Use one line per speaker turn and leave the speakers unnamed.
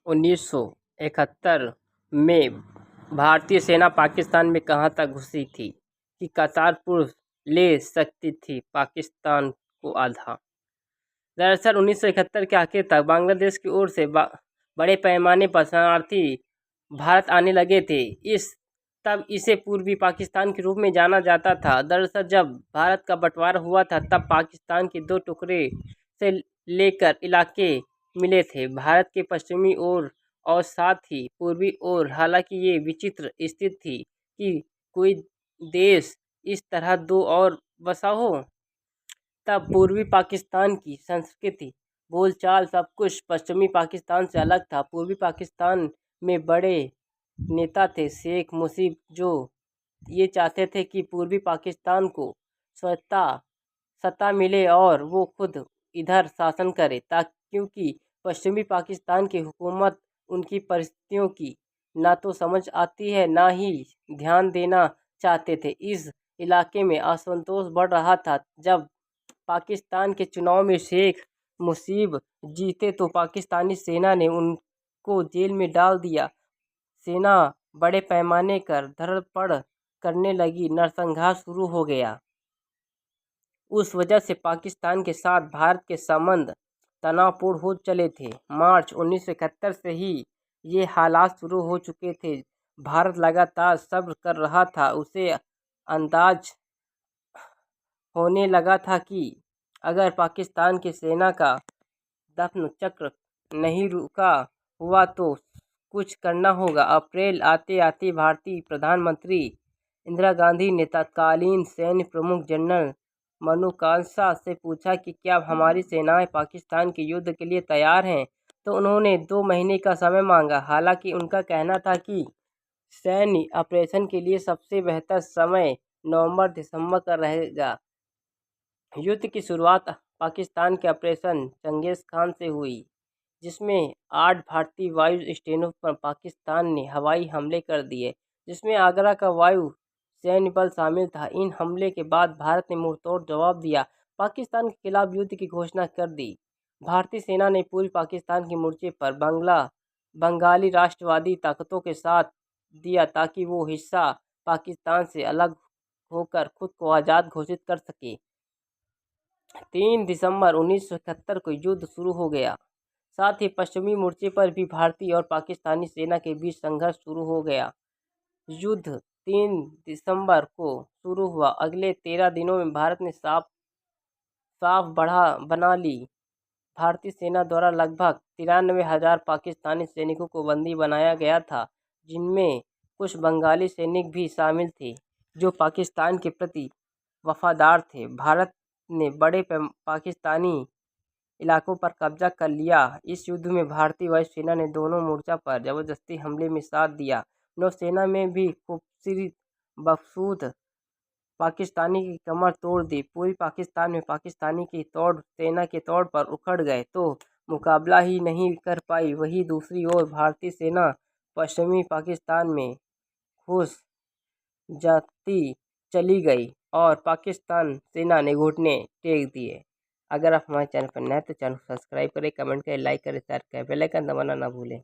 1971 में भारतीय सेना पाकिस्तान में कहाँ तक घुसी थी कि करतारपुर ले सकती थी पाकिस्तान को आधा। दरअसल 1971 के आखिर तक बांग्लादेश की ओर से बड़े पैमाने पर शरणार्थी भारत आने लगे थे। तब इसे पूर्वी पाकिस्तान के रूप में जाना जाता था। दरअसल जब भारत का बंटवारा हुआ था तब पाकिस्तान के दो टुकड़े से लेकर इलाके मिले थे, भारत के पश्चिमी ओर और साथ ही पूर्वी ओर। हालांकि ये विचित्र स्थिति थी कि कोई देश इस तरह दो और बसा हो। तब पूर्वी पाकिस्तान की संस्कृति, बोलचाल, सब कुछ पश्चिमी पाकिस्तान से अलग था। पूर्वी पाकिस्तान में बड़े नेता थे शेख मुजीब, जो ये चाहते थे कि पूर्वी पाकिस्तान को सत्ता मिले और वो खुद इधर शासन करे, ताकि क्योंकि पश्चिमी पाकिस्तान की हुकूमत उनकी परिस्थितियों की ना तो समझ आती है ना ही ध्यान देना चाहते थे। इस इलाके में असंतोष बढ़ रहा था। जब पाकिस्तान के चुनाव में शेख मुजीब जीते तो पाकिस्तानी सेना ने उनको जेल में डाल दिया। सेना बड़े पैमाने पर धरपकड़ करने लगी, नरसंहार शुरू हो गया। उस वजह से पाकिस्तान के साथ भारत के संबंध तनावपूर्ण हो चले थे। मार्च 1971 से ही ये हालात शुरू हो चुके थे। भारत लगातार सब्र कर रहा था। उसे अंदाज होने लगा था कि अगर पाकिस्तान की सेना का दफन चक्र नहीं रुका हुआ तो कुछ करना होगा। अप्रैल आते आते भारतीय प्रधानमंत्री इंदिरा गांधी ने तत्कालीन सैन्य प्रमुख जनरल मनोकांसा से पूछा कि क्या हमारी सेनाएं पाकिस्तान के युद्ध के लिए तैयार हैं, तो उन्होंने 2 महीने का समय मांगा। हालांकि उनका कहना था कि सैन्य ऑपरेशन के लिए सबसे बेहतर समय नवंबर-दिसंबर का रहेगा। युद्ध की शुरुआत पाकिस्तान के ऑपरेशन चंगेज खान से हुई, जिसमें 8 भारतीय वायु स्टेशनों पर पाकिस्तान ने हवाई हमले कर दिए, जिसमें आगरा का वायु सैन्य बल शामिल था। इन हमले के बाद भारत ने मुंहतोड़ जवाब दिया, पाकिस्तान के खिलाफ युद्ध की घोषणा कर दी। भारतीय सेना ने पूर्वी पाकिस्तान के मोर्चे पर बंगाली राष्ट्रवादी ताकतों के साथ दिया ताकि वो हिस्सा पाकिस्तान से अलग होकर खुद को आज़ाद घोषित कर सके। 3 दिसंबर 1971 को युद्ध शुरू हो गया। साथ ही पश्चिमी मोर्चे पर भी भारतीय और पाकिस्तानी सेना के बीच संघर्ष शुरू हो गया। युद्ध 3 दिसंबर को शुरू हुआ। अगले 13 दिनों में भारत ने साफ बना ली। भारतीय सेना द्वारा लगभग 93,000 पाकिस्तानी सैनिकों को बंदी बनाया गया था, जिनमें कुछ बंगाली सैनिक भी शामिल थे जो पाकिस्तान के प्रति वफादार थे। भारत ने बड़े पाकिस्तानी इलाकों पर कब्जा कर लिया। इस युद्ध में भारतीय वायुसेना ने दोनों मोर्चा पर जबरदस्ती हमले में साथ दिया। नौसेना में भी खूबसूरत बख्शूद पाकिस्तानी की कमर तोड़ दी। पूरी पाकिस्तान में पाकिस्तानी की सेना के तौर पर उखड़ गए तो मुकाबला ही नहीं कर पाई। वहीं दूसरी ओर भारतीय सेना पश्चिमी पाकिस्तान में घुस जाती चली गई और पाकिस्तान सेना ने घुटने टेक दिए। अगर आप हमारे चैनल पर नए तो चैनल को सब्सक्राइब करें, कमेंट करें, लाइक करें, शेयर करें, बेल आइकन दबाना ना भूलें।